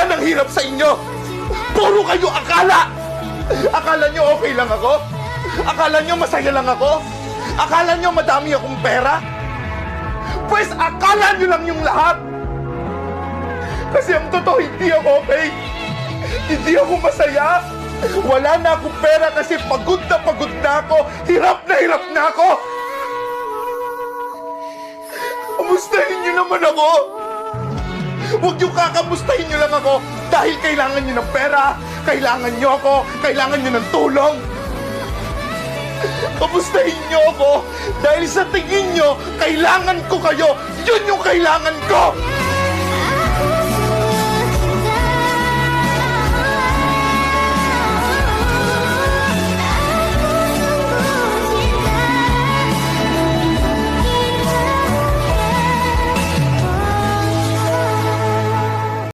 Yan ang hirap sa inyo. Puro kayo akala. Akala nyo okay lang ako? Akala nyo masaya lang ako? Akala nyo madami akong pera? Pues akala nyo lang yung lahat. Kasi ang totoo, hindi ako okay. Hindi ako masaya. Wala na akong pera kasi pagod na ako. Hirap na ako. Kamustahin nyo naman ako. Huwag nyo kakamustahin nyo lang ako dahil kailangan nyo ng pera, kailangan nyo ako, kailangan nyo ng tulong. Kamustahin nyo ako dahil sa tingin nyo, kailangan ko kayo. Yun yung kailangan ko.